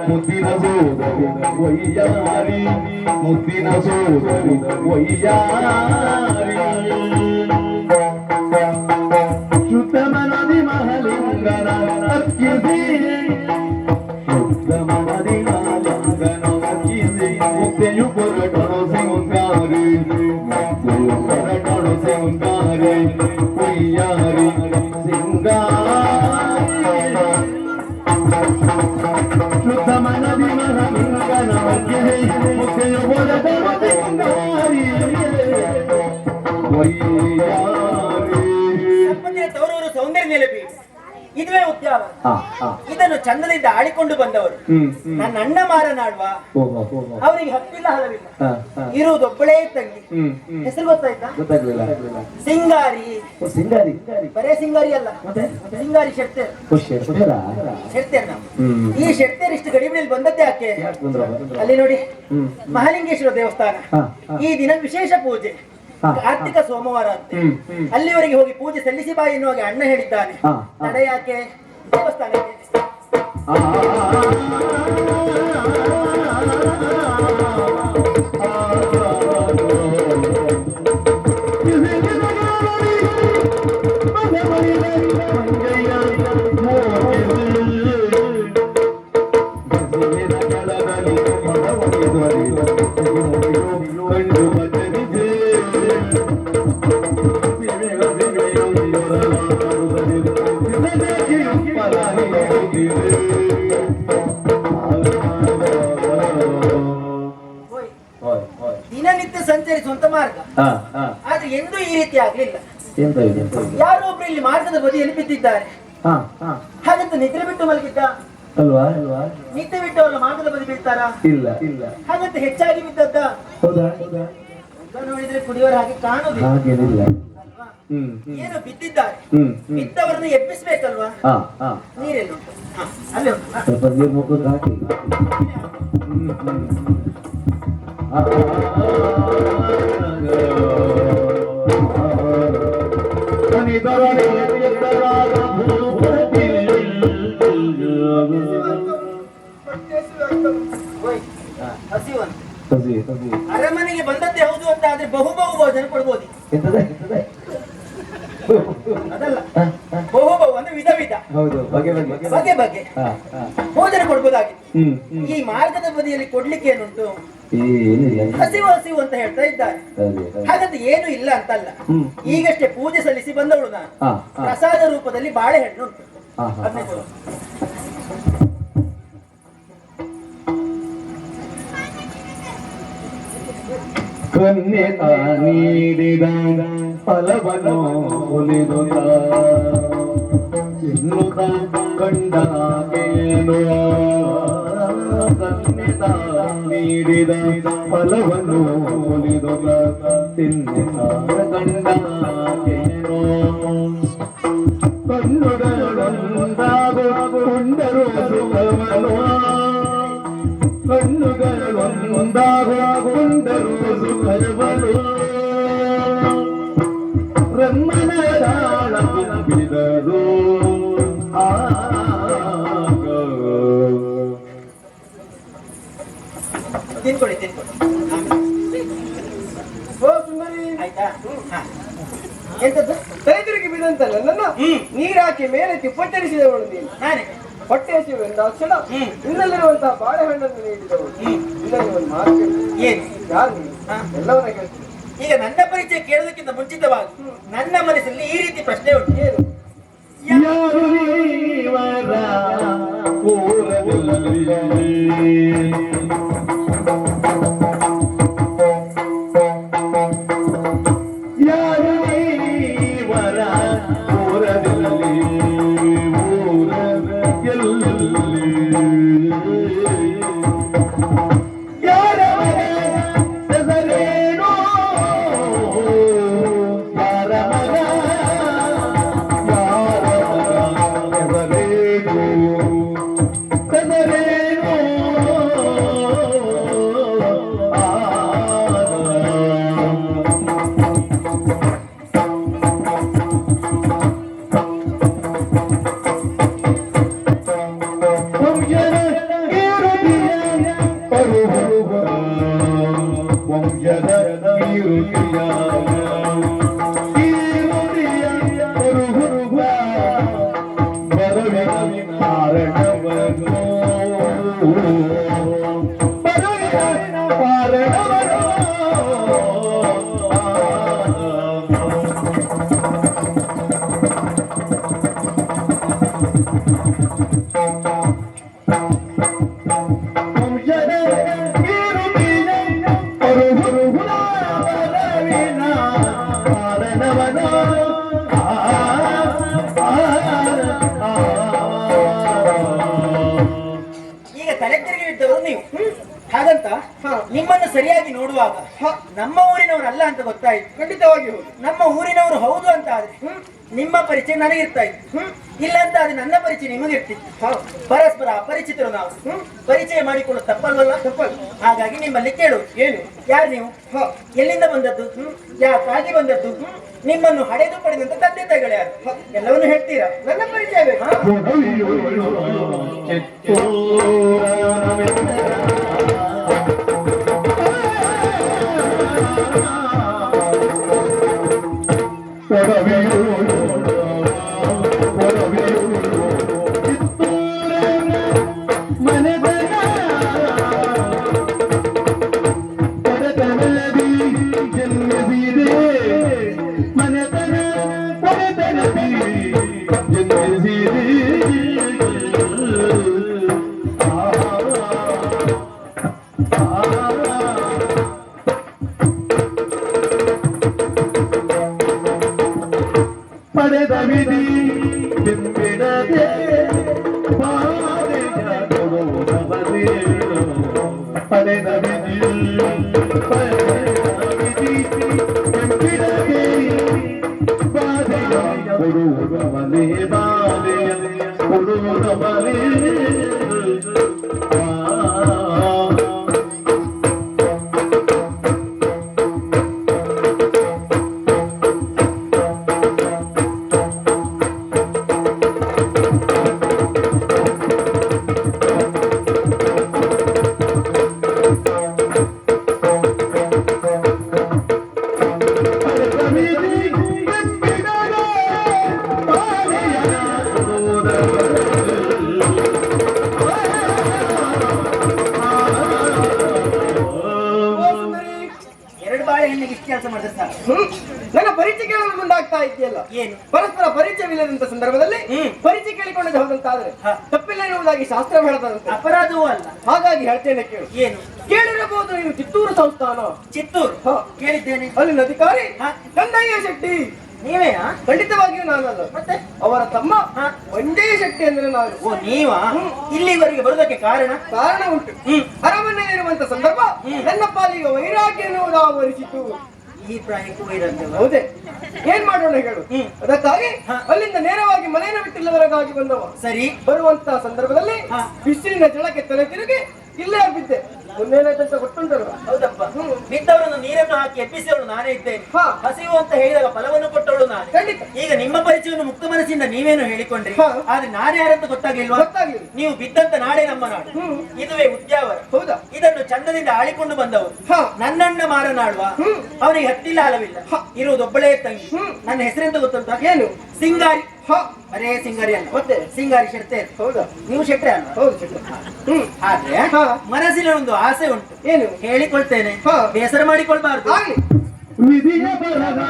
ಮುತ್ತಿನ ಸೋದರಿ ವೈಯಾರಿ ಮುತ್ತಿನ ಸೋದರಿ ವೈಯಾರಿ ಶುದ್ಧ ಮನದಿ ಮಹಲಿಂಗನ ಅರ್ಚಿಸಿ ಶುದ್ಧ ಮನದಿ ಮಹಲಿಂಗನ ಅರ್ಚಿಸಿ ಮುತ್ತೆಯು ಹೊರಟಣು ಸಿಂಗಾರಿ ಮುತ್ತೆಯು ಹೊರಟಣು ಸಿಂಗಾರಿ ವೈಯಾರಿ ಶುದ್ಧ ಮನದಿ ಮಹಲಿಂಗನ ಮುತ್ತೆಯು ಹೊರಟಣು ಸಿಂಗಾರಿ ತವರವರು ಸೌಂದರ್ಯ ನೆಲೆಪಿ ಇದುವೇ ಉದ್ಯಾನ. ಇದನ್ನು ಚಂದದಿಂದ ಆಳಿಕೊಂಡು ಬಂದವರು ನನ್ನ ಅಣ್ಣ ಮಾರನಾಡುವ ಅವರಿಗೆ ಹತ್ತಿಲ್ಲ ಹಲವಿಲ್ಲ, ಇರುವುದೊಬ್ಬಳೇ ತಂಗಿ. ಹೆಸರು ಗೊತ್ತಾಯ್ತಾ? ಸಿಂಗಾರಿ. ಸಿಂಗಾರಿ ಬರೇ ಸಿಂಗಾರಿ ಅಲ್ಲ, ಸಿಂಗಾರಿ ಶೆಟ್ಟರ್. ಶೆಟ್ಟರ್ ನಾವು ಈ ಶೆಟ್ಟರ್ ಇಷ್ಟು ಗಡಿಬಿಡಿಯಲ್ಲಿ ಬಂದದ್ದೇ ಯಾಕೆ? ಅಲ್ಲಿ ನೋಡಿ ಮಹಾಲಿಂಗೇಶ್ವರ ದೇವಸ್ಥಾನ, ಈ ದಿನ ವಿಶೇಷ ಪೂಜೆ, ಕಾರ್ತಿಕ ಸೋಮವಾರ ಅಂತೆ. ಅಲ್ಲಿವರೆಗೆ ಹೋಗಿ ಪೂಜೆ ಸಲ್ಲಿಸಿ ಬಾ ಎನ್ನುವಾಗ ಅಣ್ಣ ಹೇಳಿದ್ದಾನೆ. ತಡ ಯಾಕೆ? ದೇವಸ್ಥಾನಕ್ಕೆ ದಿನನಿತ್ಯ ಸಂಚರಿಸುವಂತ ಮಾರ್ಗ, ಆದ್ರೆ ಎಂದೂ ಈ ರೀತಿ ಆಗ್ಲಿಲ್ಲ. ಯಾರೋ ಒಬ್ರು ಇಲ್ಲಿ ಮಾರ್ಗದ ಬದಿಯಲ್ಲಿ ಬಿದ್ದಿದ್ದಾರೆ. ಹಾಗಂತ ನಿದ್ರೆ ಬಿಟ್ಟು ಮಲಗಿದ್ದ ಅಲ್ವಾ? ನಿದ್ದೆ ಬಿಟ್ಟು ಅವರ ಮಾರ್ಗದ ಬದಿ ಬೀಳ್ತಾರ? ಇಲ್ಲ ಇಲ್ಲ. ಹಾಗಂತ ಹೆಚ್ಚಾಗಿ ಬಿದ್ದದ್ದ? ಹೌದಾ? ನೋಡಿದ್ರೆ ಕುಡಿಯೋರ ಹಾಗೆ ಕಾಣೋದಿಲ್ಲ. ಹಾಗೇನಿಲ್ಲ. ಏನೋ ಬಿದ್ದಿದ್ದಾರೆ, ಬಿದ್ದವರನ್ನು ಎಬ್ಬಿಸ್ಬೇಕಲ್ವಾ? ನೀರೆಲ್ಲ ಉಂಟು, ಅಲ್ಲೇ ಉಂಟು. ನೀರು ಮುಖದ ಹಾಕಿ ಅರಮನೆಗೆ ಬಂದದ್ದೇ ಹೌದು ಅಂತ ಆದ್ರೆ ಬಹು ಭೋಜನ ಕೊಡ್ಬೋದು. ಅದಲ್ಲ, ಬಹು ಅಂದ್ರೆ ವಿಧ ವಿಧ, ಬಗೆ ಬಗೆ ಭೋಜನ ಕೊಡ್ಬೋದಾಗಿತ್ತು. ಈ ಮಾರ್ಗದ ಬದಿಯಲ್ಲಿ ಕೊಡ್ಲಿಕ್ಕೆ ಏನುಂಟು? ಹಸಿವು ಹಸಿವು ಅಂತ ಹೇಳ್ತಾ ಇದ್ದಾರೆ. ಹಾಗಂತ ಏನು ಇಲ್ಲ ಅಂತಲ್ಲ. ಈಗಷ್ಟೇ ಪೂಜೆ ಸಲ್ಲಿಸಿ ಬಂದವಳು ನಾನು. ಪ್ರಸಾದ ರೂಪದಲ್ಲಿ ಬಾಳೆಹಣ್ಣು ಉಂಟು, ಅದನ್ನೇ ಕೊಡು. ಕನ್ಯೆ ನೀಡಿದ ಫಲವನ್ನು ಒಲಿದುತ್ತ ಎನ್ನುತ್ತ ಕಂಡಾಗೇನು. ಕನ್ಯೆ ನೀಡಿದ ಫಲವನ್ನು ಒಲಿದುತ್ತ ತಿನ್ನುತ್ತ ಕಂಡಾಗೇನು. ಕಣ್ಣುಗಳೊಂದಾಗೊಂಡರು ಸುಖವನು, ಕಣ್ಣುಗಳೊಂದಾಗೊಂಡರು ಸುಖವನು. ಬ್ರಹ್ಮನಾರಾಯಣ ಬಿದರು ತಿನ್ಕೊಡಿ ತಿನ್ಕೊಡಿ. ಆಯ್ತಾ? ಎಂತದ್ದು? ಕೈತಿರುಗಿ ಬಿದಂತಲ್ಲ ನನ್ನ ನೀರಾಕಿ ಮೇಲೆ ತಿಪ್ಪಟ್ಟರಿಸಿದವಳು ನೀನು. ನಾನೇ ಹೊಟ್ಟೆ ಹಸಿವು ಎಂದ ಕ್ಷಣ ಇನ್ನಲ್ಲಿರುವಂತಹ ಬಾಳೆಹಣ್ಣನ್ನು ನೀಡಿದವಳು. ಇನ್ನಲ್ಲಿ ಒಂದು ಮಾತು ಏನು? ಯಾರು ನೀನು? ಎಲ್ಲವನ್ನ ಕೇಳ್ತೀನಿ. ಈಗ ನನ್ನ ಪರಿಚಯ ಕೇಳೋದಕ್ಕಿಂತ ಮುಂಚಿತವಾಗಿ ನನ್ನ ಮನಸ್ಸಲ್ಲಿ ಈ ರೀತಿ ಪ್ರಶ್ನೆ ಉಂಟು. ಏನು? ಯಾರು ನೀವರ ಊರದಲ್ಲಿ ಈಗ ತಲೆ ತಿರುಗಿದ್ದವರು ನೀವು. ಹಾಗಂತ ನಿಮ್ಮನ್ನು ಸರಿಯಾಗಿ ನೋಡುವಾಗ ನಮ್ಮ ಊರಿನವರಲ್ಲ ಅಂತ ಗೊತ್ತಾಯ್ತು. ಖಂಡಿತವಾಗಿ ಹೌದು. ನಮ್ಮ ಊರಿನವರು ಹೌದು ಅಂತ ಆದ್ರೆ ನಿಮ್ಮ ಪರಿಚಯ ನನಗಿರ್ತಾ ಇತ್ತು. ಇಲ್ಲ ಅಂತ ಆದ್ರೆ ನನ್ನ ಪರಿಚಯ ನಿಮಗಿರ್ತಿತ್ತು. ಪರಸ್ಪರ ಅಪರಿಚಿತರು ನಾವು. ಪರಿಚಯ ಮಾಡಿಕೊಳ್ಳೋದು ತಪ್ಪಲ್ವಲ್ಲ? ತಪ್ಪಲ್ಲ. ಹಾಗಾಗಿ ನಿಮ್ಮಲ್ಲಿ ಕೇಳು, ಏನು, ಯಾರು ನೀವು, ಎಲ್ಲಿಂದ ಬಂದದ್ದು, ಯಾಕಾಗಿ ಬಂದದ್ದು, ನಿಮ್ಮನ್ನು ಹಡೆದು ಪಡೆದಂತ ತಂದೆ ತಾಯಿಗಳು ಯಾರು, ಎಲ್ಲವನ್ನು ಹೇಳ್ತೀರಾ? ನನ್ನ ಪರಿಚಯ ಬೇಕು. ಪಡೆದ ವಿಧಿ ಬಿಡದೆ ಪಡೆದ ವಿಧಿ ಬಿಡದೆ ಬಾಧೆಯ ಕೊಡುವ ಮನೆ ಬಾಧೆಯ ಕೊಡುವ ಮನೆ ಕೆಲಸ ಮಾಡಿದ್ರೆ ಸರ್ ನನ್ನ ಪರಿಚಯ ಕೇಳಲು ಮುಂದಾಗ್ತಾ ಇದೆಯಲ್ಲ, ಏನು ಪರಸ್ಪರ ಪರಿಚಯವಿಲ್ಲದಂತ ಸಂದರ್ಭದಲ್ಲಿ ಪರಿಚಯ ಕೇಳಿಕೊಂಡದ್ದು ಹೌದಂತಾದ್ರೆ ತಪ್ಪಿಲ್ಲ ಎನ್ನುವುದಾಗಿ ಶಾಸ್ತ್ರ ಹೇಳದಂತೆ ಅಪರಾಧವೂ ಅಲ್ಲ. ಹಾಗಾಗಿ ಹೇಳ್ತೇನೆ ಕೇಳು. ಏನು ಕೇಳಿರಬಹುದು, ನೀನು ಚಿತ್ತೂರು ಸಂಸ್ಥಾನ. ಚಿತ್ತೂರು ಕೇಳಿದ್ದೇನೆ. ಅಲ್ಲಿನ ಅಧಿಕಾರಿ ಕಂದಯ್ಯ ಶೆಟ್ಟಿ ನೀವೇ? ಖಂಡಿತವಾಗಿಯೂ ನಾನಲ್ಲ, ಮತ್ತೆ ಅವರ ತಮ್ಮ ಮಂಜಯ್ಯ ಶೆಟ್ಟಿ ಅಂದ್ರೆ ನಾನು. ಓ ನೀವಾ? ಇಲ್ಲಿವರೆಗೆ ಬರುವುದಕ್ಕೆ ಕಾರಣ ಉಂಟು. ಅರಮನೆಯಲ್ಲಿರುವಂತ ಸಂದರ್ಭ ನನ್ನ ಪಾಲಿಗೆ ವೈರಾಗ್ಯ ಎನ್ನುವುದು ಆವರಿಸಿತು. ಈ ಪ್ರಾಯಕ್ಕೂ ವೈರಾಗ್ಯ? ಹೌದೇ, ಏನ್ ಮಾಡೋಣ ಹೇಳು. ಅದಕ್ಕಾಗಿ ಅಲ್ಲಿಂದ ನೇರವಾಗಿ ಮನೆಯನ್ನು ಬಿಟ್ಟಿಲ್ಲವರೆಗಾಗಿ ಬಂದವ. ಸರಿ, ಬರುವಂತ ಸಂದರ್ಭದಲ್ಲಿ ಬಿಸಿಲಿನ ಜಳಕ್ಕೆ ತಲೆ ತಿರುಗಿ ಇಲ್ಲೇ ಬಿದ್ದೆ. ಮುಂದೇನಾಯ್ತಂತ ಗೊತ್ತುಂಟಲ್ಲ? ಹೌದಪ್ಪ. ಬಿದ್ದವರನ್ನು ನೀರನ್ನು ಹಾಕಿ ಎಬ್ಬಿಸಿದವಳು ನಾನೇ ಇದ್ದೇನೆ. ಹಸಿವು ಅಂತ ಹೇಳಿದಾಗ ಫಲವನ್ನು ಕೊಟ್ಟವಳು ನಾನೇ. ಖಂಡಿತ. ಈಗ ನಿಮ್ಮ ಪರಿಚಯವನ್ನು ಮುಕ್ತ ಮನಸ್ಸಿಂದ ನೀವೇನು ಹೇಳಿಕೊಂಡ್ರಿ, ಆದ್ರೆ ನಾನೇ ಯಾರಂತ ಗೊತ್ತಾಗಿಲ್ವಾ? ಗೊತ್ತಾಗಿಲ್ಲ. ನೀವು ಬಿದ್ದಂತ ನಾಡೇ ನಮ್ಮ ನಾಡು. ಇದುವೇ ಉದ್ಯಾವರ. ಹೌದಾ? ಇದನ್ನು ಚಂದದಿಂದ ಆಳಿಕೊಂಡು ಬಂದವರು. ನನ್ನಣ್ಣ ಮಾರನಾಡುವ, ಅವನಿಗೆ ಹತ್ತಿಲ್ಲ ಹಲವಿಲ್ಲ, ಇರುವುದೊಬ್ಬಳೇ ತಂಗಿ. ನನ್ನ ಹೆಸರೆಂತ ಗೊತ್ತುಂಟ? ಏನು? ಸಿಂಗಾರಿ. ಬರೇ ಸಿಂಗಾರಿ ಅಲ್ಲ, ಮತ್ತೆ ಸಿಂಗಾರಿ ಶೆಟ್ಟಿ. ಹೌದಾ? ನೀವು ಶೆಟ್ಟಿ ಅಲ್ಲ? ಹೌದು ಶೆಟ್ಟಿ. ಆದ್ರೆ ಮನಸ್ಸಿನ ಒಂದು ಆಸೆ ಉಂಟು. ಏನು? ಹೇಳಿಕೊಳ್ತೇನೆ, ಬೇಸರ ಮಾಡಿಕೊಳ್ಬಾರ್ದು. ವಿಧಿಯ ಬರಹ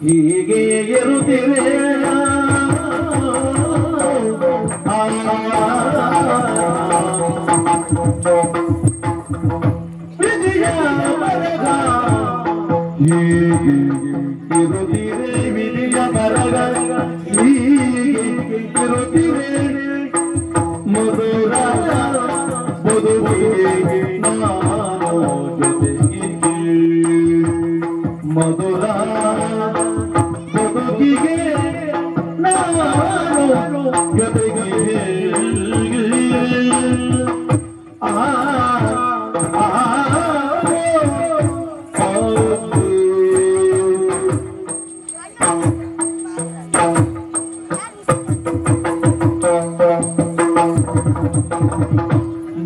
ಹೀಗೆ ಇರುತ್ತಿವೆ. ವಿಧಿಯ ಬರಹ ಹೀಗೆ ಇರುತ್ತಿವೆ. ವಿಧಿಯ ಬರಹ ಹೀಗೆ ಇರುತ್ತಿವೆ. ಮಧುರ ಮಧುವಿಗೆ ನಾನು ಜೊತೆಗೆ, ಮಧುರ ಬದುಕಿಗೆ ನಾನು ಜೊತೆಗೆ.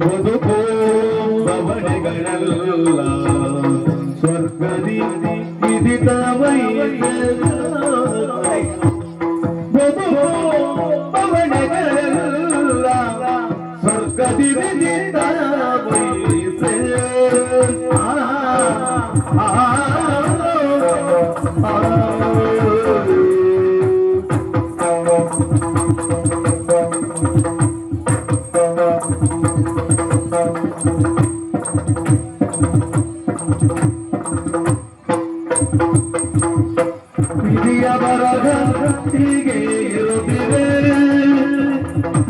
ಬದುಕೋ ಬವಣೆಗಳೆಲ್ಲ ಸ್ವರ್ಗದಿ ವಿಧಿತ ವೈದ್ಯ ಪವನಗಳೆಲ್ಲ ಸ್ವರ್ಗದಿ ವಿಧಿತ ವೈಸೆ ವಿಧಿಯ ಬರಗ ಹೀಗೆ ಇರುತ್ತಿದೆ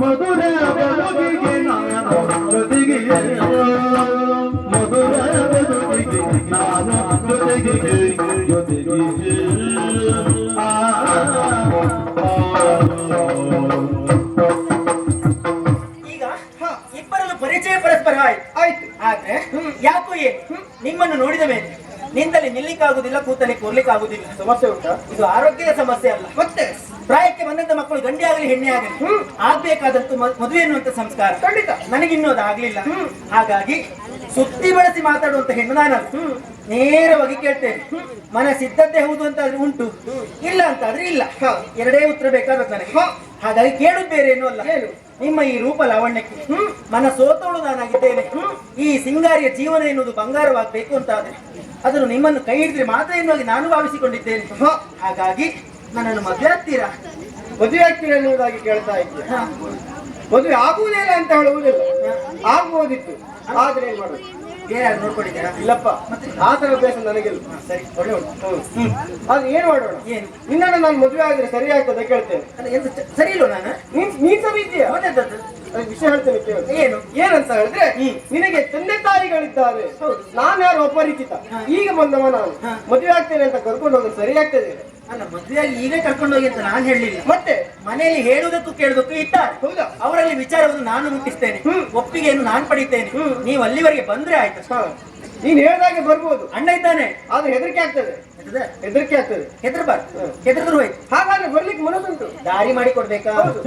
ಮಧುರ ಬದುಕಿಗೆ ನಾನು ಜೊತೆಗೆ ಮಧುರ ಬದುಕಿಗೆ ನಾನು ಜೊತೆಗೆ ಈಗ ಇಬ್ಬರಲ್ಲೂ ಪರಿಚಯ ಪರಸ್ಪರ ಆಯ್ತು ಆದ್ರೆ ಯಾಕೋ ಏನು ನಿಮ್ಮನ್ನು ನೋಡಿದ ಮೇಲೆ ನಿಂತಲ್ಲಿ ನಿಲ್ಲಿಕ್ಕಾಗುದಿಲ್ಲ, ಕೂತಲ್ಲಿ ಕೂರ್ಲಿಕ್ಕಾಗುದಿಲ್ಲ. ಸಮಸ್ಯೆ ಉಂಟಾ? ಇದು ಆರೋಗ್ಯದ ಸಮಸ್ಯೆ ಅಲ್ಲ, ಮತ್ತೆ ಪ್ರಾಯಕ್ಕೆ ಬಂದಂತ ಮಕ್ಕಳು ಗಂಡಿ ಆಗಲಿ ಹೆಣ್ಣೆ ಆಗಲಿ ಆಗ್ಬೇಕಾದಂತೂ ಮದುವೆ ಎನ್ನುವಂತ ಸಂಸ್ಕಾರ ಖಂಡಿತ ನನಗಿನ್ನೂ ಅದು ಆಗ್ಲಿಲ್ಲ. ಹಾಗಾಗಿ ಸುತ್ತಿ ಬಳಸಿ ಮಾತಾಡುವಂತ ಹೆಣ್ಣು ನಾನಲ್ಲ. ನೇರವಾಗಿ ಕೇಳ್ತೇನೆ, ಮನಸ್ಸಿದ್ದದ್ದೇ ಹೌದು ಅಂತ ಆದ್ರೆ ಉಂಟು, ಇಲ್ಲ ಅಂತ ಆದ್ರೆ ಇಲ್ಲ. ಎರಡೇ ಉತ್ತರ ಬೇಕಾದದ್ದು ನನಗೆ. ಹಾಗಾಗಿ ಕೇಳುದು ಬೇರೆ ಏನೂ ಅಲ್ಲ, ನಿಮ್ಮ ಈ ರೂಪ ಲಾವಣ್ಯಕ್ಕೆ ಮನಸ್ಸೋತವಳು ನಾನಾಗಿದ್ದೇನೆ. ಈ ಸಿಂಗಾರಿಯ ಜೀವನ ಎನ್ನುವುದು ಬಂಗಾರವಾಗಬೇಕು ಅಂತ ಆದ್ರೆ ಅದನ್ನು ನಿಮ್ಮನ್ನು ಕೈ ಹಿಡಿದ್ರೆ ಮಾತ್ರ ಎನ್ನುವಾಗಿ ನಾನು ಭಾವಿಸಿಕೊಂಡಿದ್ದೇನೆ. ಹಾಗಾಗಿ ನನ್ನನ್ನು ಮದುವೆ ಆಗ್ತೀರಾ? ಮದುವೆ ಆಗ್ತೀರಾ ಎನ್ನುವುದಾಗಿ ಕೇಳ್ತಾ ಇದ್ದೆ. ಮದುವೆ ಆಗುವುದಿಲ್ಲ ಅಂತ ಹೇಳುವುದಿಲ್ಲ, ಆಗ್ಬೋದಿತ್ತು. ಆದ್ರೆ ಏನ್ ಮಾಡೋದು? ಬೇರೆ ಯಾರು ನೋಡ್ಕೊಂಡಿದ್ದೀರಾ? ಇಲ್ಲಪ್ಪ, ಆ ತರ ಅಭ್ಯಾಸ ನನಗಿಲ್ಲ. ಸರಿ, ಒಳ್ಳೆ ಉಂಟು. ಅದು ಏನ್ ಮಾಡೋಣ? ಏನು ನಿನ್ನನ್ನು ನಾನು ಮದುವೆ ಆದ್ರೆ ಸರಿ ಆಗ್ತದೆ ಕೇಳ್ತೇನೆ. ಅಲ್ಲ, ಎಂತ ಸರಿ ಇಲ್ವ ನಾನು? ನೀನ್ ಸರಿ ಇದೆಯಾ? ಮೊದಲದ್ದು ಅದಕ್ಕೆ ವಿಷಯ ಹೇಳ್ತೇನೆ ಕೇಳು. ಏನು ಏನಂತ ಹೇಳಿದ್ರೆ, ನಿನಗೆ ತಂದೆ ತಾಯಿಗಳಿದ್ದಾರೆ, ನಾನು ಯಾರು ಅಪರಿಚಿತ, ಈಗ ಬಂದವ ನಾನು. ಮದುವೆ ಆಗ್ತೇನೆ ಅಂತ ಕರ್ಕೊಂಡು ಹೋದ್ರೆ ಸರಿ ಆಗ್ತದೆ? ಅಲ್ಲ, ಮದುವೆಯಾಗಿ ಈಗ ಕರ್ಕೊಂಡು ಹೋಗಿ ಅಂತ ನಾನು ಹೇಳಲಿಲ್ಲ. ಮತ್ತೆ ಮನೆಯಲ್ಲಿ ಹೇಳುವುದಕ್ಕೂ ಕೇಳುವುದಕ್ಕೂ ಇದ್ದಾರೆ. ಹೌದಾ? ಅವರಲ್ಲಿ ವಿಚಾರವನ್ನು ನಾನು ಮುಟ್ಟಿಸ್ತೇನೆ, ಒಪ್ಪಿಗೆಯನ್ನು ನಾನು ಪಡಿತೇನೆ. ನೀವು ಅಲ್ಲಿವರೆಗೆ ಬಂದ್ರೆ ಆಯ್ತು. ನೀನ್ ಹೇಳ್ದಾಗೆ ಬರ್ಬೋದು, ಅಣ್ಣ ಇದ್ದಾನೆ. ಆದ್ರೆ ಹೆದರಿಕೆ ಆಗ್ತದೆ. ಹೆದರಿಕೆ ಆಗ್ತದೆ. ಹೆದರ್ಬಾರ್ದು, ಹೆದರ್ದ್ರು ಹೋಯ್ತು. ಹಾಗಾದ್ರೆ ಬರ್ಲಿಕ್ಕೆ ಮನಸ್ಸುಂಟು, ದಾರಿ ಮಾಡಿ ಕೊಡ್ಬೇಕಾ? ಹೌದು.